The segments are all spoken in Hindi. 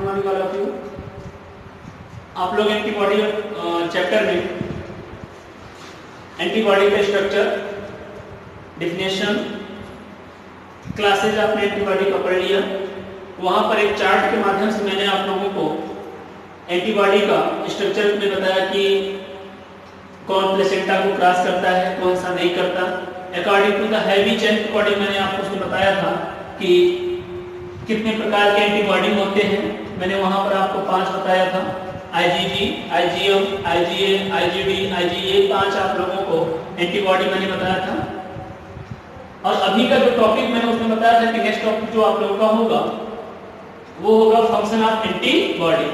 Morning all of you. आप लोग एंटीबॉडी चैप्टर में एंटीबॉडी का स्ट्रक्चर, डिफिनेशन, क्लासेज आपने एंटीबॉडी का पढ़ लिया। वहां पर एक चार्ट के माध्यम से मैंने आप लोगों को एंटीबॉडी का स्ट्रक्चर में बताया कि कौन प्लेसेंटा को क्रॉस करता है, कौन सा नहीं करता। According to the heavy chain antibody मैंने आपको उसमें बताया था कि कितने प्रकार के एंटीबॉडी होते हैं। मैंने वहां पर आपको 5 बताया था, IgG, IgM, IgA, IgD, IgA, 5 आप लोगों को एंटीबॉडी मैंने बताया था। और अभी का जो टॉपिक मैंने उसमें बताया था कि नेक्स्ट टॉपिक जो आप लोगों का होगा वो होगा फंक्शन ऑफ एंटीबॉडी,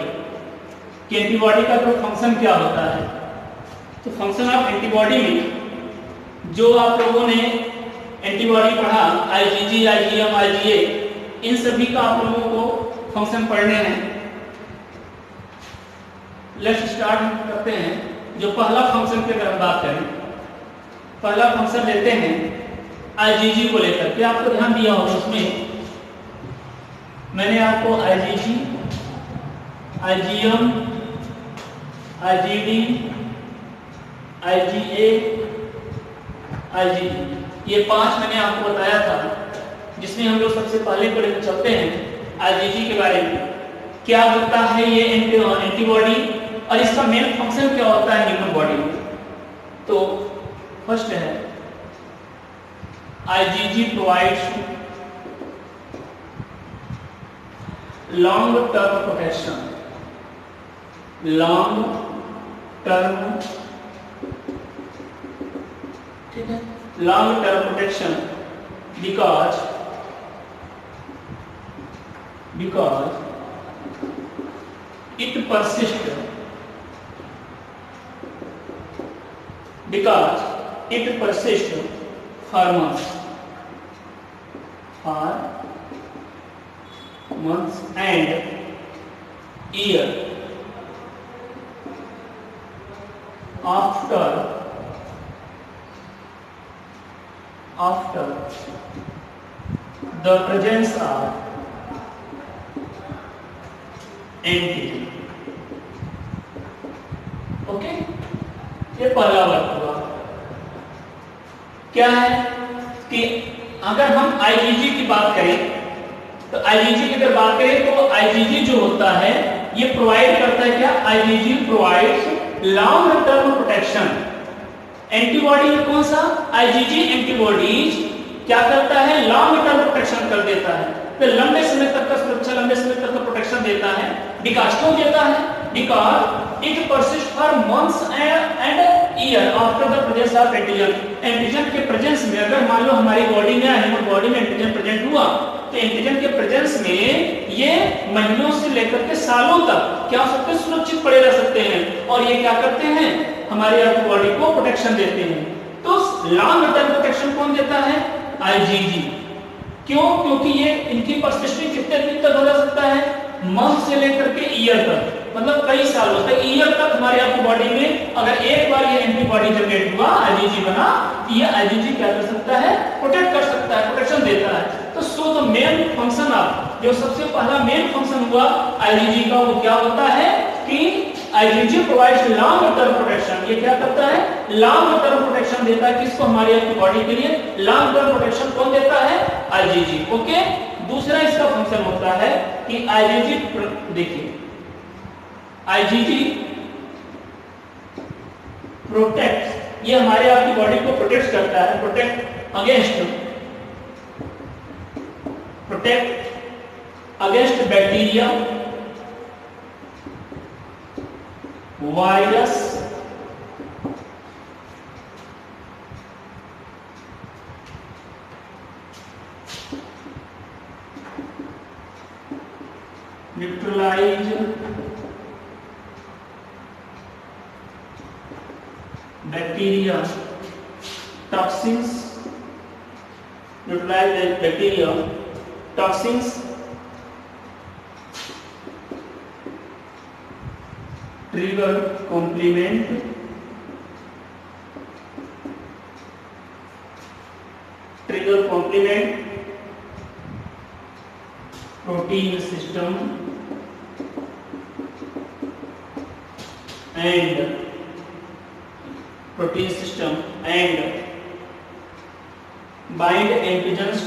कि एंटीबॉडी का जो फंक्शन क्या होता है। तो फंक्शन ऑफ एंटीबॉडी में जो आप लोगों ने एंटीबॉडी पढ़ा, IgG, IgM, IgA, इन सभी का आप लोगों को फंक्शन पढ़ने हैं। लेट्स स्टार्ट करते हैं। जो पहला फंक्शन की अगर हम बात करें, पहला फंक्शन लेते हैं IgG को लेकर के। आपको ध्यान दिया होगा उसमें मैंने आपको IgG, IgM, IgD, IgA, IgD, ये 5 मैंने आपको बताया था, जिसमें हम लोग सबसे पहले चलते हैं IgG के बारे में। क्या होता है ये एंटीबॉडी और इसका मेन फंक्शन क्या होता है ह्यूमन बॉडी में। तो फर्स्ट है IgG provides long term protection, long term, ठीक है, long term protection because it persists, for months and year after the presence of antigen. Okay, ये पहला वर्ग हुआ। क्या है कि अगर हम IgG की बात करें तो IgG की अगर बात करें तो IgG जो होता है ये प्रोवाइड करता है क्या, IgG provides long term protection. Antibody में कौन सा, IgG एंटीबॉडीज क्या करता है, लॉन्ग टर्म प्रोटेक्शन कर देता है, तो लंबे समय तक का सुरक्षा, लंबे समय तक का प्रोटेक्शन देता है। बिकॉज क्यों देता है, because it persist for months and year after the presence of antigen. Antigen के प्रेजेंस में अगर मान लो हमारी बॉडी में, ह्यूमन बॉडी में एंटीजन प्रेजेंट हुआ तो एंटीजन के प्रेजेंस में ये महीनों से लेकर के सालों तक क्या हो सकते हैं, सुरक्षित पड़े रह सकते हैं। और ये क्या करते हैं, हमारी बॉडी को प्रोटेक्शन देते हैं। तो लॉन्ग टर्म प्रोटेक्शन कौन देता है, IgG। क्यों, क्योंकि ये इनकी परसिस्टिंग कितने दिन तक हो जा सकता है, मंथ से लेकर के ईयर तक, मतलब कई सालों तक, ईयर तक हमारे आपकी बॉडी में अगर एक बार ये एंटीबॉडी जनरेट हुआ, IgG बना, ये IgG क्या कर सकता है, प्रोटेक्ट कर सकता है, प्रोटेक्शन देता है। तो so the main function of, जो सबसे पहला मेन फंक्शन हुआ IgG का, वो क्या होता है कि IgG provides long term protection. ये क्या करता है, लॉन्ग टर्म प्रोटेक्शन देता है किसको, हमारी आपकी बॉडी के लिए। लॉन्ग टर्म प्रोटेक्शन कौन देता है, IgG। ओके, दूसरा इसका फंक्शन होता है कि IgG, देखिए IgG प्रोटेक्ट, ये हमारे आपकी बॉडी को प्रोटेक्ट करता है, protect against bacteria, virus, neutralize bacteria, toxins, neutralize bacteria, toxins, trigger complement, protein system, and protein system and bind antigens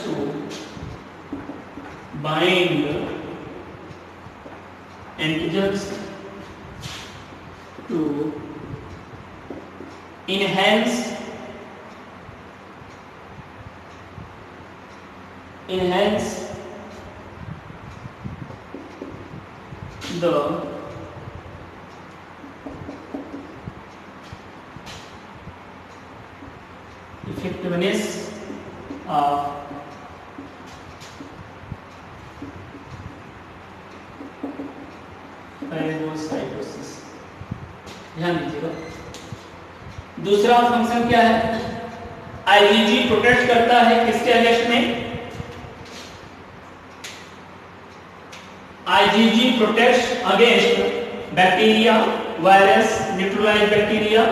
to enhance the effectiveness of phagocytosis। ध्यान दीजिएगा, दूसरा फंक्शन क्या है? आईजीजी प्रोटेक्ट करता है किसके अगेंस्ट में? IgG protects against bacteria, virus, neutralize bacteria,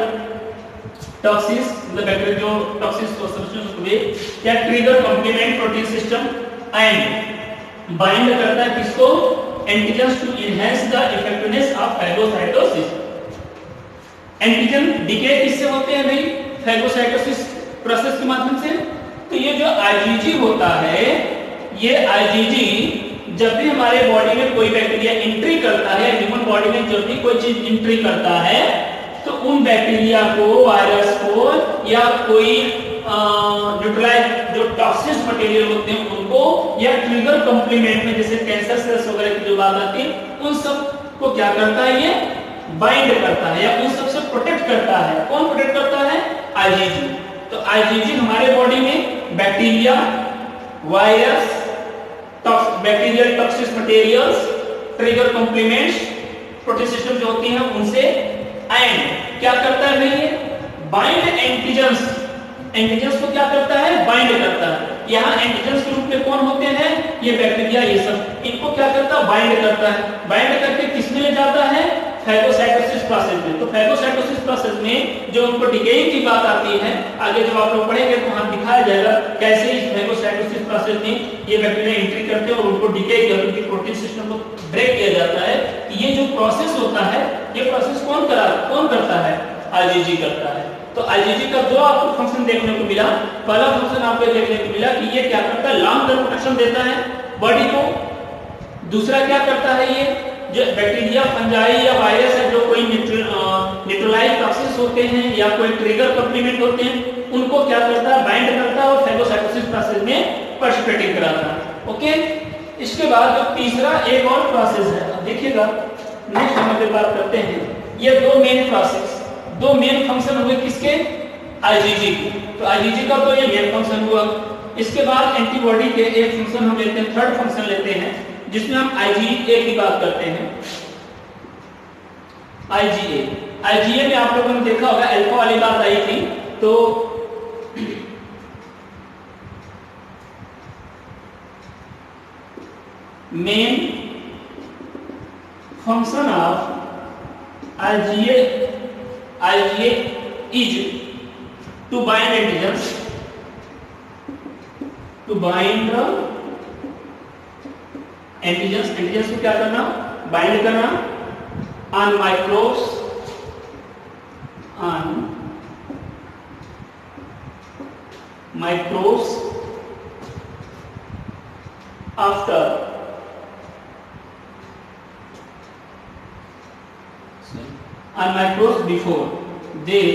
toxins मतलब बैक्टीरिया जो टॉक्सिस सब्सटेंस हुए, या trigger complement protein system and bind करता है किसको? Antigens to enhance the effectiveness of phagocytosis. Antigen decay किससे होते हैं भाई? फैगोसाइटोसिस प्रोसेस के माध्यम से। तो ये जो आईजीजी होता है, ये आईजीजी जब भी हमारे बॉडी में कोई बैक्टीरिया एंट्री करता है, ह्यूमन बॉडी में जब भी कोई चीज एंट्री करता है, तो उन बैक्टीरिया को, वायरस को या कोई न्यूट्रलाइज जो टॉक्सिक मटेरियल होते हैं उनको, या ट्रिगर कॉम्प्लीमेंट में जैसे कैंसर सेल्स वगैरह की जो बात आती है, उन सब को क्या करता है? ये बाइंड करता है या उन सब से प्रोटेक्ट करता है। कौन प्रोटेक्ट करता है? आईजीजी। तो आईजीजी हमारे बॉडी में bacteria, virus, bacterial toxic materials, trigger complements, protein system जो होती हैं उनसे, एंड क्या करता है भाई? Bind antigens. एंटीजन्स को क्या करता है? बाइंड करता है। यहाँ एंटीजन्स के रूप में कौन होते हैं? ये बैक्टीरिया, ये सब। इनको क्या करता है? बाइंड करता है। बाइंड करके किस में ले जाता है? फैगोसाइटोसिस प्रोसेस में। तो फैगोसाइटोसिस प्रोसेस में जो उनको डिकेइंग की बात आती है, आगे जब आप लोग पढ़ेंगे तो वहां दिखाया जाएगा कैसे इस फैगोसाइटोसिस प्रोसेस में ये बैक्टीरिया एंट्री करते हैं और उनको डिके किया, उनके प्रोटीन सिस्टम को ब्रेक किया जाता है। ये जो प्रोसेस होता है, ये प्रोसेस कौन करता है? आईजीजी करता है। तो आईजीजी का दो आपको फंक्शन देखने को मिला। पहला फंक्शन आपको देखने को मिला कि ये क्या करता है? लॉन्ग टर्म प्रोटेक्शन देता है बॉडी को। दूसरा क्या करता है? ये जो बैक्टीरिया, फंजाई या वायरस है जो कोई न्यूट्रलाइज टॉक्सिस होते हैं या कोई ट्रिगर कॉम्प्लीमेंट होते हैं, उनको क्या करता है? बाइंड करता है और फैगोसाइटोसिस प्रोसेस में पार्टिसिपेटिंग कराता है। ओके, इसके बाद जो तीसरा एक और प्रोसेस है, देखिएगा नेक्स्ट हम अगर बात करते हैं, ये दो मेन फंक्शन हुए किसके? आईजीजी के। तो आईजीजी का तो ये मेन फंक्शन हुआ। इसके बाद एंटीबॉडी के एक फंक्शन हम लेते हैं, थर्ड फंक्शन लेते हैं, जिसमें हम आईजीए की बात करते हैं। आईजीए में आप लोगों ने देखा होगा अल्फा वाली बात आई थी। तो main function of IgA is to bind antigens, antigens को क्या करना? बाइंड करना on microbes after before they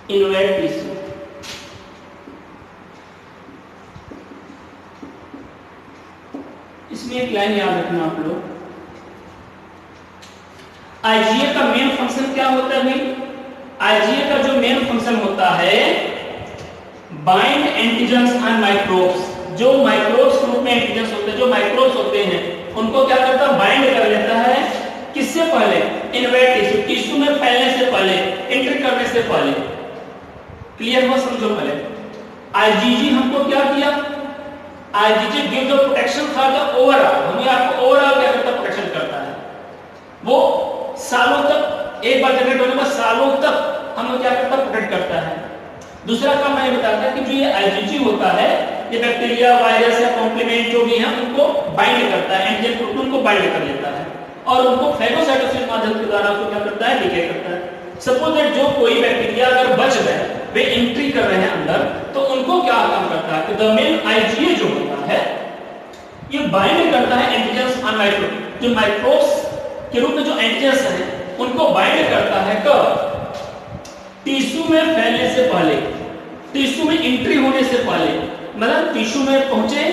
invade tissue। इसमें एक लाइन याद रखना आप लोग। आईजीए का मेन फंक्शन क्या होता है भाई? आईजीए का जो मेन फंक्शन होता है, बाइंड एंटीजन्स ऑन माइक्रोब्स। जो माइक्रोब्स ग्रुप में एंटीजन्स होते हैं, जो माइक्रोब्स होते हैं, उनको क्या करता है? बाइंड कर लेता है। किससे पहले? इन्वेड टिश्यू में फैलने से पहले, एंट्री करने से पहले। क्लियर हो? समझो पहले। आईजीजी हमको क्या किया? IgG give the protection for the overall. हमें आपको ओवरऑल क्या करता? प्रोटेक्शन करता है। वो सालों तक, एक बार जनरेट होने के बाद सालों तक हमें क्या करता? प्रोटेक्ट करता है। दूसरा काम मैं बताता कि जो ये आईजीजी होता है, ये बैक्टीरिया, वायरस या कॉम्प्लीमेंट जो भी है उनको बाइंड करता है, एंटीजन प्रोटीन को बाइंड कर लेता है और उनको फेगोसाइटोसिस माध्यम के द्वारा उसको क्या करता है, डिके करता है। सपोज दैट जो कोई बैक्टीरिया अगर बच गए, वे एंट्री कर रहे हैं अंदर, तो उनको क्या काम करता है, द मेन आईजीए जो होता है ये बाइंड करता है एंटीजेंस ऑन माइक्रो, जो माइक्रोब्स के रूप में जो एंटीजेंस हैं उनको बाइंड करता है कब, टिश्यू में फैलने से पहले, टिश्यू में एंट्री होने से पहले, मतलब टिश्यू में पहुंचे,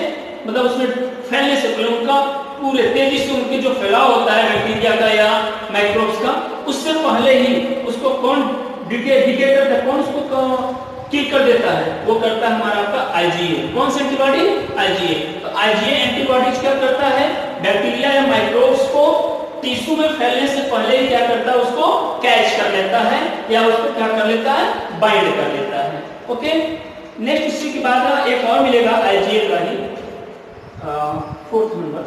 मतलब उसमें फैलने से पहले, उनका पूरे तेजी से उनके जो फैलाव होता है बैक्टीरिया का या माइक्रोब्स का, उससे पहले ही उसको कौन डिके करता है, कौन उसको किल कर देता है, वो करता है हमारा आपका आईजीए। कौन सा एंटीबॉडी, आईजीए। तो आईजीए एंटीबॉडीज क्या करता है, बैक्टीरिया या माइक्रोब्स को टिश्यू में फैलने से पहले ही क्या करता है, उसको कैच कर लेता है या उसको क्या कर लेता है, बाइंड कर लेता है। ओके, नेक्स्ट इसी के बाद एक और मिलेगा आईजीए का ही 4th नंबर,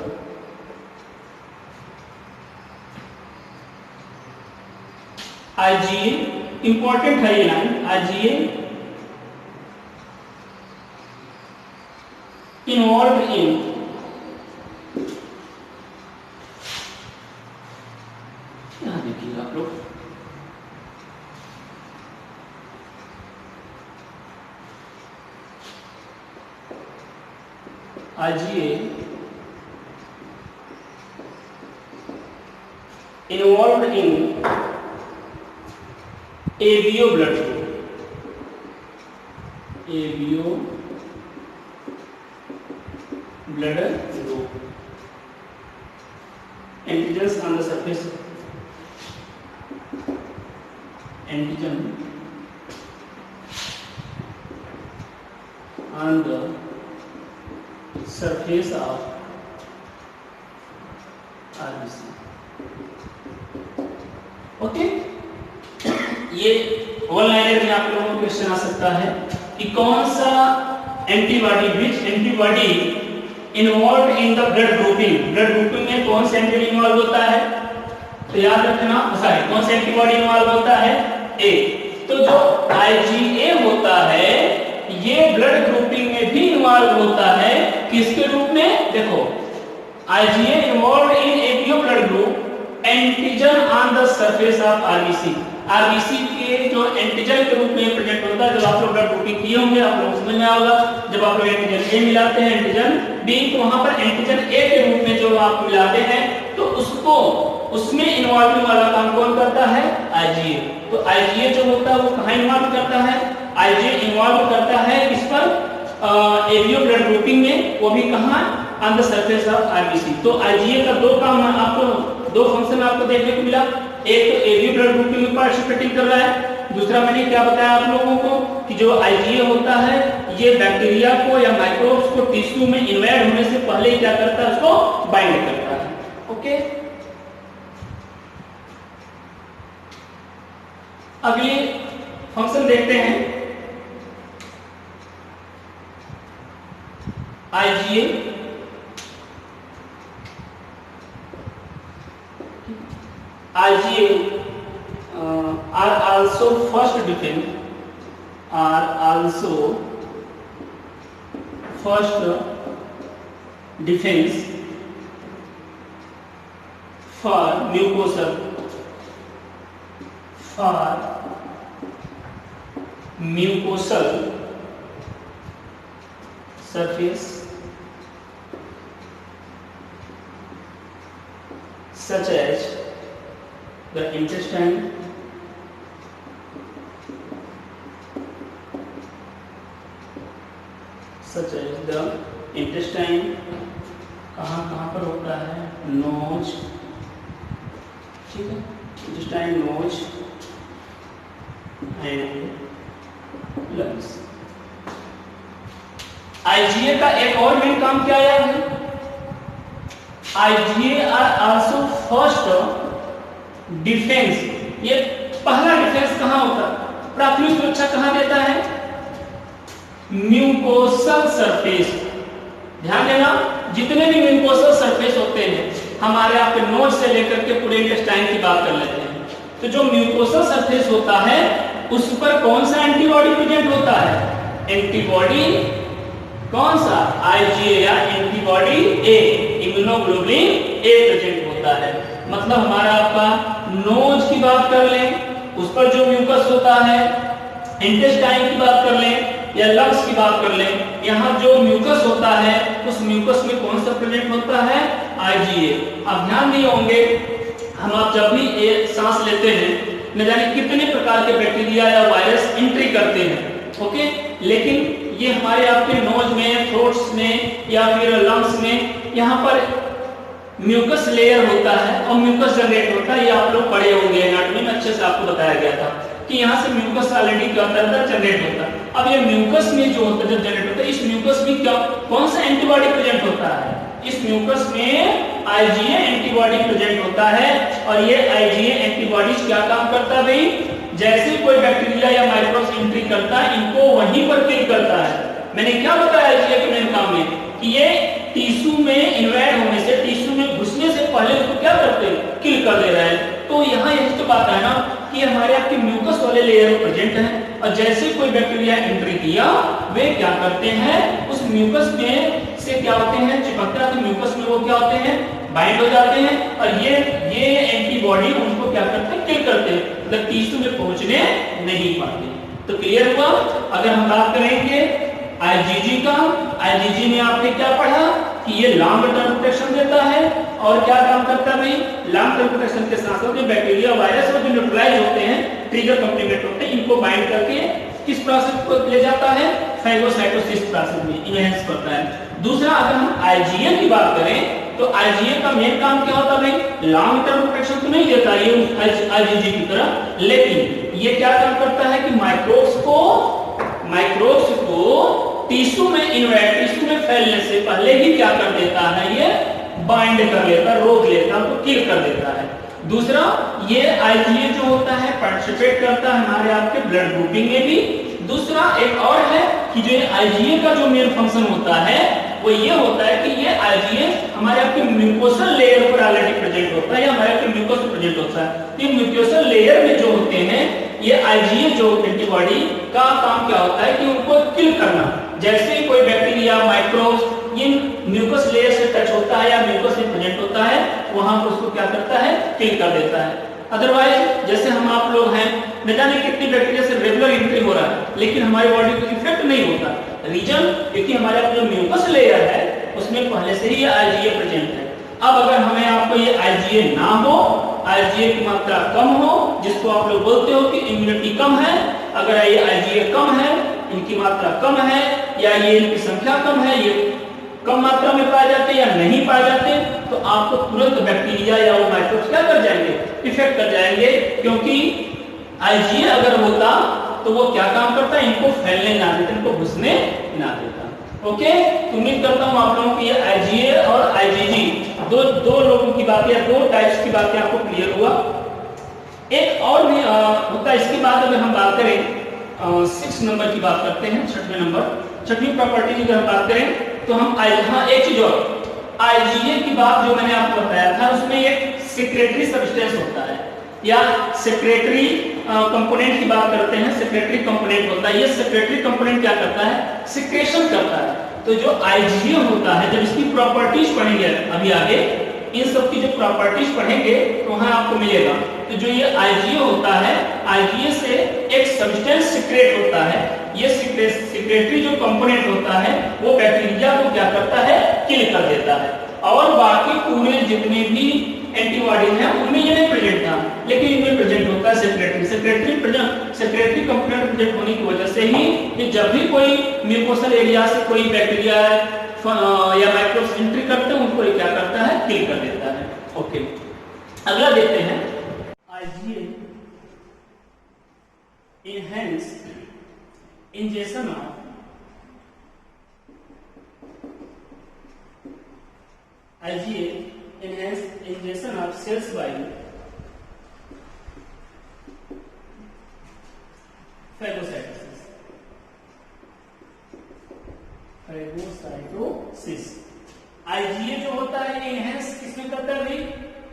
आईजीए इंपॉर्टेंट है ये लाइन। आईजीए इन्वॉल्व इन यहां देखिएगा आप लोग, IgA involve in ABO blood group, ABO blood group, antigens on the surface, antigen on the surface of RBC. Okay, ये वन लाइनर में आप लोगों को क्वेश्चन आ सकता है कि कौन सा antibody, which antibody involve in the blood grouping, blood grouping में कौन सा एंटीबॉडी इन्वॉल्व होता है, तो याद रखना, सॉरी कौन सा एंटीबॉडी इन्वॉल्व होता है, ए। तो जो आईजीए होता है ये ब्लड ग्रुपिंग में भी इन्वॉल्व होता है, किसके रूप में, देखो IgA involve in ABO blood group antigen on the surface of RBC, RBC के जो एंटीजन के रूप में प्रेजेंट होता है। जब आप लोग ब्लड ग्रुपिंग किए होंगे आप लोग समझ में आएगा, जब आप लोग एंटीजन ए मिलाते हैं एंटीजन बी, तो वहां पर एंटीजन ए के रूप में जो आप मिलाते हैं तो उसको उसमें इन्वॉल्विंग वाला काम कौन करता है, आईजीए। तो आईजीए जो होता है वो कहां इन्वॉल्व करता है, आईजीए इन्वॉल्व करता है किस पर, एबीओ ब्लड ग्रुपिंग में, वो भी कहां, on the surface of RBC. तो आईजीए का दो काम आपको, दो फंक्शन आपको देखने को मिला, एक तो एबीओ ब्लड ग्रुपिंग में पार्टिसिपेटिंग कर रहा है, दूसरा मैंने क्या बताया आप लोगों को कि जो आईजीए होता है ये बैक्टीरिया को या माइक्रोब्स को टिश्यू में इन्वेड होने से पहले ही क्या करता है, उसको बाइंड करता है। ओके, अगली फंक्शन देखते हैं, IgA are also first defense, are also first defense for mucosal, for mucosal surface such as the intestine, such as the intestine, कहाँ पर होता है, नोज, ठीक है, intestine, knows and lungs. IgA का एक और मेन काम क्या है, IgA are also first defence, ये पहला डिफेंस कहां होता है, प्राथमिक सुरक्षा कहां देता है, म्यूकोसल सरफेस। ध्यान देना, जितने भी म्यूकोसल सरफेस होते हैं हमारे यहाँ पे नोज से लेकर के पूरे इंटेस्टाइन की बात कर लेते हैं, तो जो म्यूकोसल सरफेस होता है उस पर कौन सा एंटीबॉडी प्रेजेंट होता है, एंटीबॉडी कौन सा IgA या antibody A, immunoglobulin A present होता है। मतलब हमारा आपका नोज की बात कर लें, उस पर जो म्यूकस होता है, इंटेस्टाइन की बात कर लें या लंग्स की बात कर लें, यहाँ जो म्यूकस होता है उस म्यूकस में कौन सा प्रेजेंट होता है IgA। आप ध्यान दिए होंगे हम आप जब भी सांस लेते हैं न जाने कितने प्रकार के बैक्टीरिया या वायरस एंट्री करते हैं, ओके, लेकिन ये हमारे आपके नोज में, थ्रोट्स में या फिर लंग्स में यहाँ पर म्यूकस लेयर होता है और म्यूकस जनरेट होता है। ये आप लोग पढ़े होंगे एनाटॉमी में, अच्छे से आपको बताया गया था कि यहाँ से म्यूकस ऑलरेडी क्या होता है जनरेट होता है। अब ये म्यूकस में जो होता है जब जनरेट होता है, इस म्यूकस में क्या कौन सा एंटीबॉडी प्रेजेंट होता है, इस म्यूकस में IgA एंटीबॉडी प्रेजेंट होता है। और ये IgA एंटीबॉडीज क्या काम करता है भाई, जैसे कोई बैक्टीरिया या माइक्रोब्स एंट्री करता है इनको वहीं पर किल करता है। मैंने क्या बताया IgA के मेन काम में कि ये टिश्यू में इन्वेड होने से, टिश्यू में घुसने से पहले उसको क्या करते हैं, किल कर दे रहा है। तो यहाँ यही तो बात है ना कि हमारे आपके म्यूकस वाले लेयर प्रेजेंट है और जैसे कोई बैक्टीरिया एंट्री किया वे क्या करते हैं उस म्यूकस में से क्या होते हैं, चिपकते हैं, तो म्यूकस में वो क्या होते हैं, बाइंड हो जाते हैं और ये एंटीबॉडी उनको क्या करते हैं, किल करते हैं, मतलब टिश्यू में पहुंचने नहीं पाते। तो क्लियर हुआ। अगर हम बात करेंगे IgG का, IgG में आपने क्या पढ़ा कि ये लॉन्ग टर्म प्रोटेक्शन देता है और क्या काम करता है भाई, लॉन्ग टर्म प्रोटेक्शन के साथ साथ बैक्टीरिया वायरस और जो न्यूट्रलाइज होते हैं, ट्रिगर कॉम्प्लीमेंट होते हैं, इनको बाइंड करके किस प्रोसेस को ले जाता है, फेगोसाइटोसिस प्रोसेस में इनहेंस करता है। दूसरा अगर हम IgA की बात करें तो IgA का मेन काम क्या होता है भाई, लॉन्ग टर्म प्रोटेक्शन तो नहीं देता ये IgG की तरह, लेकिन ये क्या काम करता है कि माइक्रोब्स को टिश्यू में इन्वेड, टिश्यू में फैलने से पहले ही क्या कर देता है, ये बाइंड कर लेता है, रोक लेता है, तो किल कर देता है। दूसरा ये IgA जो होता है पार्टिसिपेट करता है हमारे आपके ब्लड ग्रुपिंग में भी। दूसरा एक और है कि जो IgA का जो मेन फंक्शन होता है वो ये होता है कि ये IgA हमारे आपके म्यूकोसल लेयर पर ऑलरेडी प्रेजेंट होता है या हमारे आपके म्यूकस में प्रेजेंट होता है। तो म्यूकोसल लेयर में जो होते हैं ये IgA जो एंटीबॉडी का काम क्या होता है कि उनको किल करना। जैसे कोई bacteria, microbes in mucus layer से टच होता है या म्यूकस में प्रेजेंट होता है, वहां पर उसको क्या करता है, किल कर देता है। अदरवाइज जैसे हम आप लोग हैं, न जाने कितनी बैक्टीरिया से रेगुलर एंट्री हो रहा है लेकिन हमारी बॉडी को इफेक्ट नहीं होता। रीजन क्योंकि हमारा जो म्यूकस लेयर है उसमें पहले से ही ये IgA प्रेजेंट है। अब अगर हमें आपको ये IgA ना हो, IgA की मात्रा कम हो, जिसको आप लोग बोलते हो कि इम्यूनिटी कम है, अगर ये IgA कम है, इनकी मात्रा कम है या ये इनकी संख्या कम है, ये कम मात्रा में पाए जाते या नहीं पाए जाते, तो आपको तुरंत बैक्टीरिया या वो माइक्रोब्स क्या कर जाएंगे, इफेक्ट कर जाएंगे। क्योंकि IgA अगर होता तो वो क्या काम करता है, इनको फैलने ना देता, इनको घुसने ना देता। ओके, तो उम्मीद करता हूं आप लोगों की ये IgA और IgG दो लोगों की बात या दो टाइप्स की बातें आपको क्लियर हुआ। एक और भी होता है। इसके बाद अगर हम बात करें 6 नंबर की बात करते हैं, छठवीं प्रॉपर्टी की अगर हम बात करें तो हम हाँ एक चीज और, IgA की बात जो मैंने आपको बताया था उसमें एक सेक्रेटरी सब्सटेंस होता है या सेक्रेटरी कंपोनेंट की बात करते हैं, सेक्रेटरी कंपोनेंट होता है। ये सेक्रेटरी कंपोनेंट क्या करता है, सिक्रेशन करता है। तो जो IgA होता है, जब इसकी प्रॉपर्टीज पढ़ेंगे अभी आगे, इन सब की जो प्रॉपर्टीज पढ़ेंगे तो वहां आपको मिलेगा। तो जो ये IgA होता है, IgA से एक सब्सटेंस सिक्रेट होता है। ये सिक्रेटरी जो कंपोनेंट होता है वो बैक्टीरिया को क्या करता है, किल कर देता है। और बाकी पूरे जितने भी एंटीबॉडी हैं उनमें ये नहीं प्रेजेंट था, लेकिन इनमें प्रेजेंट होता है सेक्रेटरी कंपोनेंट प्रेजेंट होने की वजह से ही कि जब भी कोई म्यूकोसल एरिया से कोई बैक्टीरिया या माइक्रोब्स एंट्री करते हैं उनको क्या करता है, किल कर देता है। ओके, अगला देखते हैं IgA enhance ingestion of IgA enhance ingestion of cells by phagocytosis। IgA जो होता है enhance किसमें करता है भाई,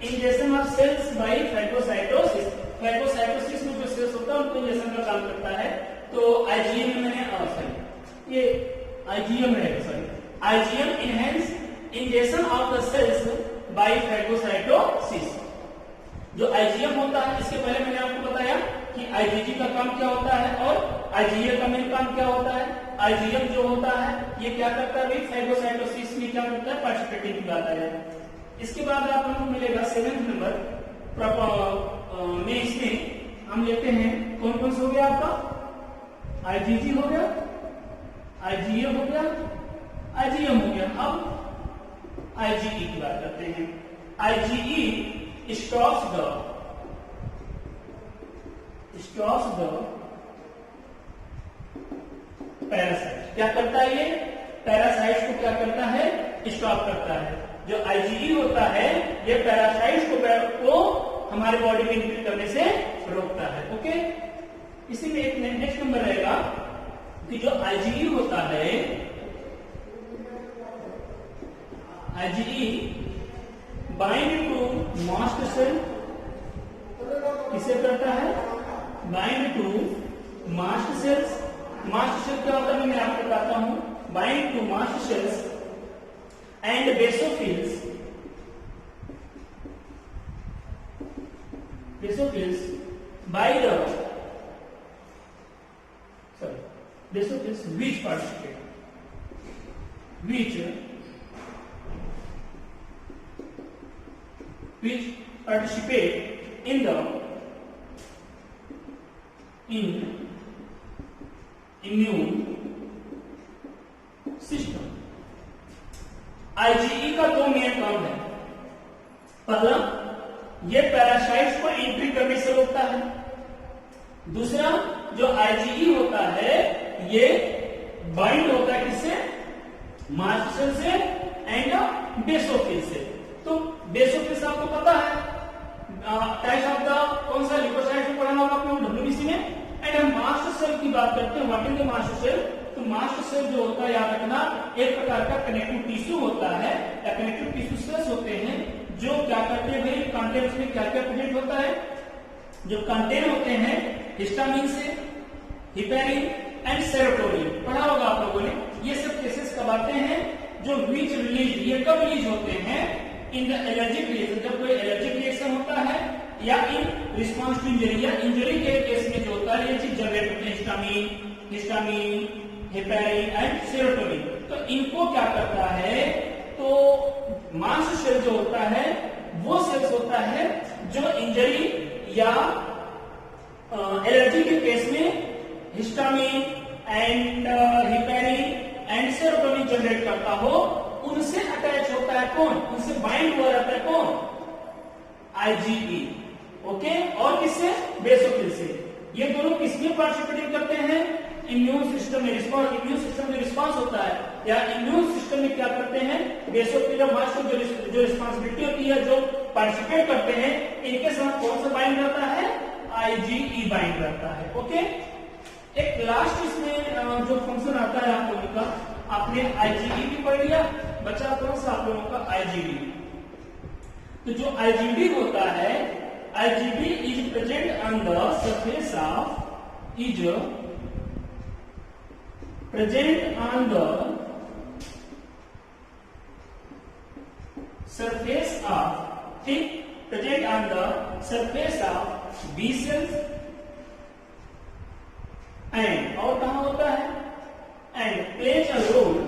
ingestion of cells by phagocytosis। phagocytosis में जो सेल्स होता है उनको इंजेक्शन का काम करता है। तो IgA में मैंने ये आईजीएम रहेगा, sorry IgM enhance ingestion of the cells by phagocytosis. जो आईजीएम होता है, इसके पहले मैंने आपको बताया कि आईजीजी का काम क्या होता है और आईजीए का मेन काम क्या होता है। आईजीएम जो होता है ये क्या करता है भाई, फेगोसाइटोसिस में क्या करता है, पार्टिसिपेटिंग की बात है। इसके बाद आप हमको मिलेगा 7th नंबर में, इसमें हम लेते हैं कौन कौन से हो गया आपका, आईजीजी हो गया, आईजीए हो गया, आईजीएम हो गया। अब आईजीई की बात करते हैं। IgE stops the parasite. क्या करता है ये, पैरासाइट्स को क्या करता है, स्टॉप करता है। जो आईजीई होता है ये पैरासाइट्स को हमारे बॉडी में इन्फेक्ट करने से रोकता है। ओके, इसी में एक नेक्स्ट नंबर रहेगा कि जो आईजीई होता है, IgE bind to mast cell, किसे करता है, bind to mast cells. Mast cell क्या होता है मैं आपको बताता हूं, bind to mast cells and basophils, by the basophils which participate in immune system। IgE का दो मेन काम है। पहला, ये पैरासाइट्स को एंट्री करने से रोकता है। दूसरा, जो आईजीई होता है ये बाइंड होता है किससे, मास्ट सेल से एंड बेसोफिल से। तो बेसोफिल्स आपको पता है, टाइप्स ऑफ द कौन सा ल्यूकोसाइट्स में पढ़ा होगा आपने डब्ल्यूबीसी में। एंड हम मास्ट सेल की बात करते हैं, what is the mast cell. तो मास्ट सेल जो होता है, याद रखना, एक प्रकार का कनेक्टिव टिश्यू होता है या कनेक्टिव टिश्यू सेल्स होते हैं जो क्या करते हैं भाई, कंटेंट्स में क्या क्या प्रेजेंट होता है। जो कंटेंट होते हैं हिस्टामिन से, हिपेरिन एंड सेरोटोनिन, पढ़ा होगा आप लोगों ने। ये सब केसेस कब आते हैं, जो विच रिलीज, ये कब रिलीज होते हैं, इन द एलर्जिक रिएक्शन, जब कोई एलर्जिक रिएक्शन होता है या इन रिस्पॉन्स टू इंजरी, या इंजरी के केस में जो होता है ये चीज जनरेट होते हैं, हिस्टामिन, हिपेरिन एंड सेरोटोनिन। तो इनको क्या करता है, तो मास्ट सेल जो होता है वो सेल्स होता है जो इंजरी या एलर्जी के केस में histamine and heparin and serotonin generate करता हो, उनसे अटैच होता है कौन, उनसे बाइंड हुआ रहता है कौन, आईजीई। ओके, और किससे, बेसोफिल से। ये दोनों किसमें पार्टिसिपेट करते हैं, इम्यून सिस्टम में रिस्पॉन्स, इम्यून सिस्टम में रिस्पॉन्स होता है या इम्यून सिस्टम में क्या करते हैं, बेसोफिल और मास्ट जो रिस्पॉन्सिबिलिटी होती है, जो पार्टिसिपेट करते हैं, इनके साथ कौन सा बाइंड रहता है, आईजीई बाइंड रहता है। ओके, एक लास्ट इसमें जो फंक्शन आता है आप लोगों का, आपने आईजीई भी पढ़ लिया, बचा कौन सा आप लोगों का, आईजीडी। तो जो आईजीडी होता है, IgD is present on the surface of, present on the surface of, ठीक, present on the surface of B cells and, और कहां होता है, and plays a role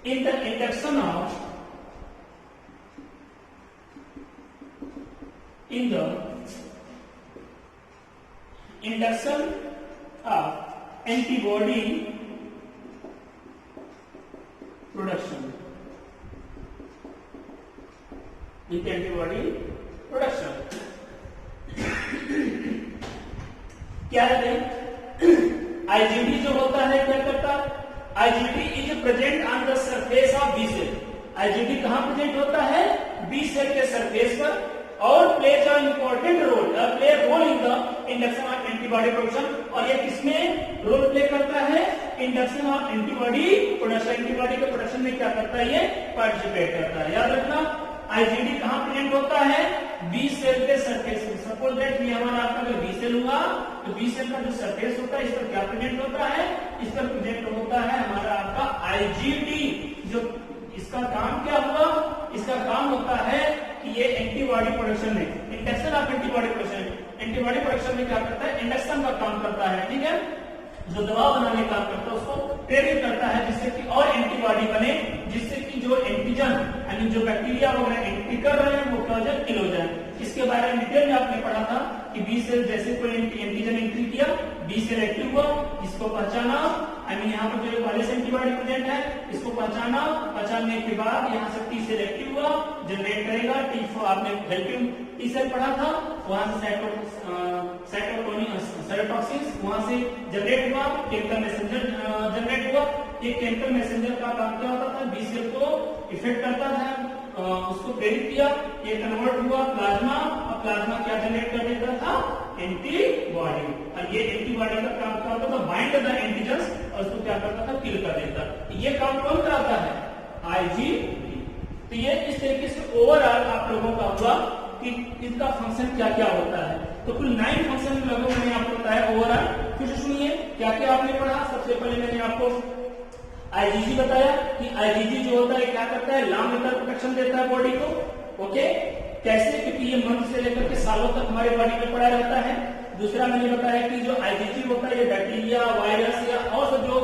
in the induction of, in the induction of antibody production, in antibody production। क्या है, आईजीडी जो होता है क्या करता, IgD is present on the surface of B cell. IgD कहां प्रेजेंट होता है, बी सेल के सरफेस पर, और plays a important role, play role in the induction of antibody production. और ये किसमें रोल प्ले करता है, induction of antibody production. Antibody के प्रोडक्शन में क्या करता है, ये पार्टिसिपेट करता है। याद रखना, आईजीडी कहां प्रेजेंट होता है, बी सेल के सरफेस में। सपोज दैट ये हमारा आपका अगर बी सेल हुआ तो बी सेल का जो सरफेस होता है इस पर क्या प्रेजेंट होता है, इस पर प्रेजेंट होता है हमारा आपका आईजीडी। जो इसका काम क्या हुआ, इसका काम होता है कि ये एंटीबॉडी प्रोडक्शन में, induction of antibody production, antibody production में क्या करता है, इंडक्शन का काम करता है। ठीक है, जो दवा बनाने का काम करता है उसको प्रेरित करता है जिससे कि और एंटीबॉडी बने, जिससे कि जो एंटीजन यानी जो बैक्टीरिया वगैरह एंट्री कर रहे हैं वो क्या हो जाए, किल हो जाए। इसके बारे में डिटेल में आपने पढ़ा था कि बी सेल जैसे कोई एंटीजन एंट्री किया, बी सेल एक्टिव हुआ, इसको पहचाना, आई मीन यहाँ पर जो वायरस एंटीबॉडी प्रेजेंट है इसको पहचाना, पहचानने के बाद यहाँ से टी सेल एक्टिव हुआ, जनरेट करेगा टी, आपने हेल्पिंग टी सेल पढ़ा था, वहां से साइटोटॉक्सिन वहां से जनरेट हुआ, केमिकल मैसेंजर जनरेट हुआ। ये केमिकल मैसेंजर का काम क्या होता था, बी सेल को इफेक्ट करता था, उसको प्रेरित किया, ये कन्वर्ट हुआ प्लाज्मा, और प्लाज्मा क्या जनरेट कर देता था, एंटीबॉडी। और ये एंटीबॉडी का काम क्या होता था, बाइंड द एंटीजन्स और उसको क्या करता था, किल कर देता। ये काम कौन कराता है, आईजीडी। तो ये इस तरीके से ओवरऑल आप लोगों का हुआ कि इसका फंक्शन क्या क्या होता है। तो कुल 9 फंक्शन लगभग मैंने आपको बताया ओवरऑल। फिर से सुनिए क्या क्या आपने पढ़ा। सबसे पहले मैंने आपको आईजीजी बताया कि आईजीजी जो होता है क्या करता है, लॉन्ग लेटर प्रोटेक्शन देता है बॉडी को। ओके, कैसे, क्योंकि ये मंथ से लेकर के सालों तक हमारे बॉडी में पड़ा रहता है। दूसरा मैंने बताया कि जो आईजीजी होता है ये बैक्टीरिया, वायरस या और जो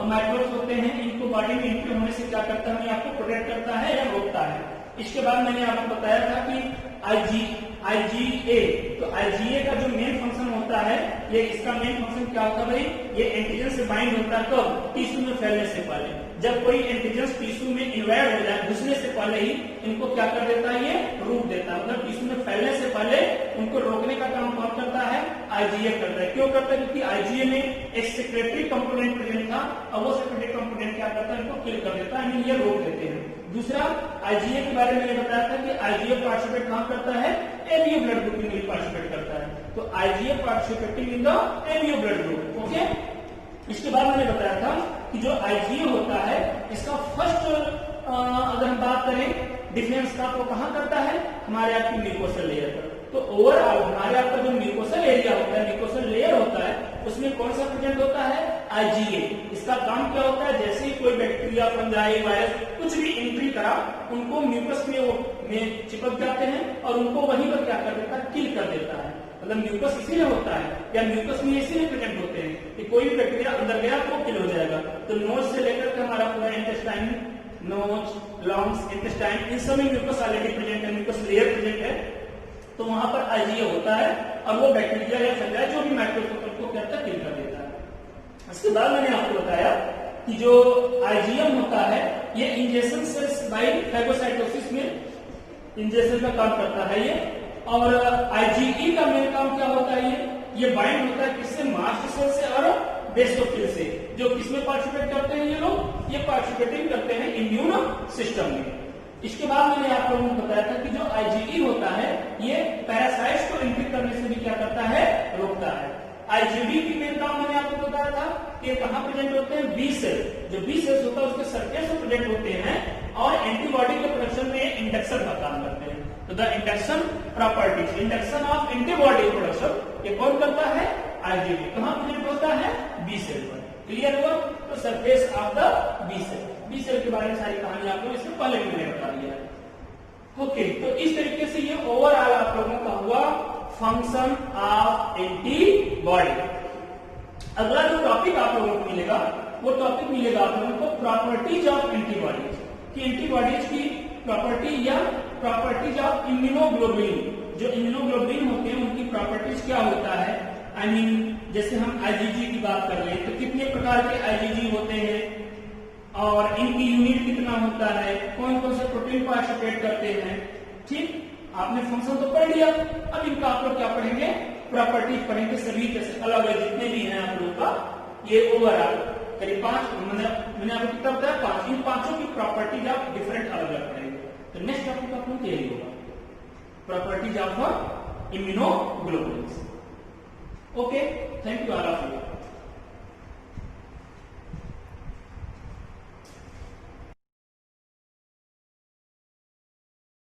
माइक्रोब्स होते हैं इनको बॉडी में एंट्री होने से क्या करता है, आपको प्रोटेक्ट करता है या रोकता है। इसके बाद मैंने आपको बताया था कि आईजीए, तो आईजीए का जो मेन फंक्शन होता है, ये इसका मेन फंक्शन क्या होता है भाई, ये एंटीजन से बाइंड होता है कब, टिश्यू में फैलने से पहले। जब कोई एंटीजन टिश्यू में इन्वायर्ड हो जाए, घुसने से पहले ही इनको क्या कर देता है, ये रोक देता है। मतलब टिश्यू में फैलने से पहले उनको रोकने का काम कौन करता है, आईजीए करता है। क्यों करता है, क्योंकि आईजीए में एक सेक्रेटरी कंपोनेंट प्रेजेंट था और वो सेक्रेटरी कंपोनेंट क्या करता है, इनको किल कर देता है, ये रोक देते हैं। दूसरा आईजीए के बारे में मैंने बताया था कि आईजीए पार्टिसिपेट कहां करता है, एबीओ ब्लड ग्रुप में पार्टिसिपेट करता है। तो IgA participating in the ABO blood group. Okay, इसके बाद मैंने बताया था कि जो आईजीए होता है इसका फर्स्ट अगर हम बात करें डिफेंस का तो कहां करता है, हमारे आपकी म्यूकोसल लेयर पर। तो ओवरऑल हमारे आपका जो म्यूकोसल एरिया होता है, म्यूकोसल लेयर होता है, उसमें कौन सा प्रेजेंट होता है, आईजीए। इसका काम क्या होता है, जैसे ही कोई बैक्टीरिया, फंजाई, वायरस कुछ भी एंट्री करा, उनको म्यूकस में चिपक जाते हैं और उनको वहीं पर क्या कर देता है, किल कर देता है। मतलब म्यूकस इसीलिए होता है या म्यूकस में इसीलिए प्रेजेंट होते हैं कि कोई भी बैक्टीरिया अंदर गया तो किल हो जाएगा। तो नोज से लेकर के हमारा पूरा इंटेस्टाइन, नोज, लंग्स, इंटेस्टाइन, इन सब में म्यूकस ऑलरेडी प्रेजेंट है, म्यूकस लेयर प्रेजेंट है। तो वहां पर आईजीए होता है और वो बैक्टीरिया या फंजाई जो भी माइक्रोस्कोप को क्या किल कर देता है। इसके बाद मैंने आपको बताया कि जो आईजीएम होता है ये इंजेक्शन सेल्स बाय फैगोसाइटोसिस में इंजेक्शन का काम करता है ये। और आईजीई का मेन काम क्या होता है, ये बाइंड होता है किससे, मास्ट सेल से और बेसोफिल से। जो किसमें पार्टिसिपेट करते हैं ये लोग, ये पार्टिसिपेटिंग करते हैं इम्यून सिस्टम में। इसके बाद मैंने आप लोगों को बताया था कि जो आईजीई होता है ये पैरासाइट्स को एंट्री करने से भी क्या करता है, रोकता है। आईजीडी की मेन काम मैंने आपको बताया था कि कहां प्रेजेंट होते हैं, बी सेल। जो बी सेल्स होता है उसके सरफेस में प्रेजेंट होते हैं और एंटीबॉडी के प्रोडक्शन में इंडक्शन का काम करते हैं। तो the induction properties, induction of antibody production ये कौन करता है, आईजीडी। कहां प्रेजेंट होता है, बी सेल पर। क्लियर हुआ, तो surface of the B cell. B cell के बारे में सारी कहानी आपको इससे पहले भी मैंने बता दिया है। ओके, तो इस तरीके से ये ओवरऑल आप लोगों का हुआ फंक्शन ऑफ एंटीबॉडी। अगला जो टॉपिक आप लोगों को मिलेगा वो टॉपिक मिलेगा आप लोगों को प्रॉपर्टीज ऑफ एंटीबॉडीज, कि एंटीबॉडीज की प्रॉपर्टी या प्रॉपर्टीज ऑफ इम्यूनोग्लोबुलिन। जो इम्यूनोग्लोबुलिन होते हैं उनकी प्रॉपर्टीज क्या होता है, आई मीन जैसे हम आईजीजी की बात कर रहे हैं तो कितने प्रकार के आईजीजी होते हैं और इनकी यूनिट कितना होता है, कौन कौन से प्रोटीन पार्टिसिपेट करते हैं। ठीक, आपने फंक्शन तो पढ़ लिया, अब इनका आप लोग क्या पढ़ेंगे, प्रॉपर्टीज पढ़ेंगे। सभी जैसे अलग अलग जितने भी हैं आप लोगों का, ये ओवरऑल करीब 5 मैंने आपको कितना बताया, 5। इन 5 की प्रॉपर्टीज आप डिफरेंट अलग अलग पढ़ेंगे। तो नेक्स्ट टॉपिक आप लोग यही होगा, properties of immunoglobulins. Okay, thank you all of you.